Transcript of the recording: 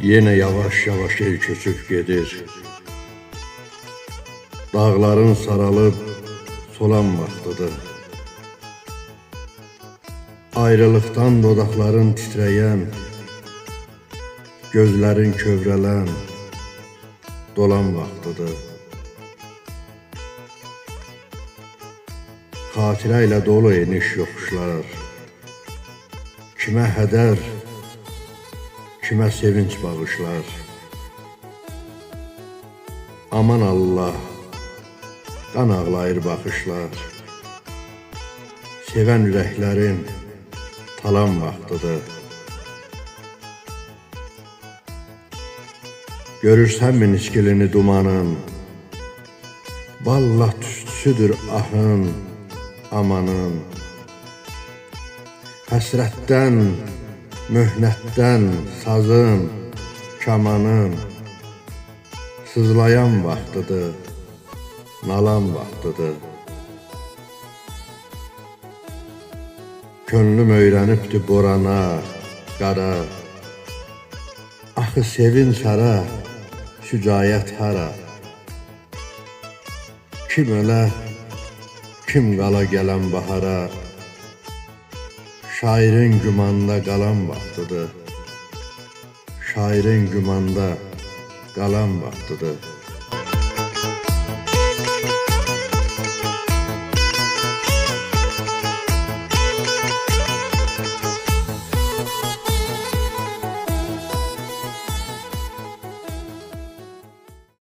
Yine yavaş yavaş el köçüb gedir. Dağların saralıb solan vaxtıdır. Ayrılıqdan dodaqların titrəyən, gözlərin kövrələn, dolan vaxtıdır. Xatirə ilə dolu eniş yoxuşlar, kimə hədər, kimə sevinç bağışlar. Aman Allah, qan ağlayır baxışlar, sevən ürəklərin talan vaxtıdır. Görürsənmi niskilini dumanın, vallah tüstüsüdür ahın, amanın. Həsrətdən, möhnətdən sazın, kamanın, sızlayan vaxtıdır, nalan vaxtıdır. Könlüm öyrənibdi borana, qara, axı sevinç hara, şücayət hara. Kim ölə, kim qala gələn bahara, şairin gümanda qalan vaxtıdır, şairin gümanda qalan vaxtıdır.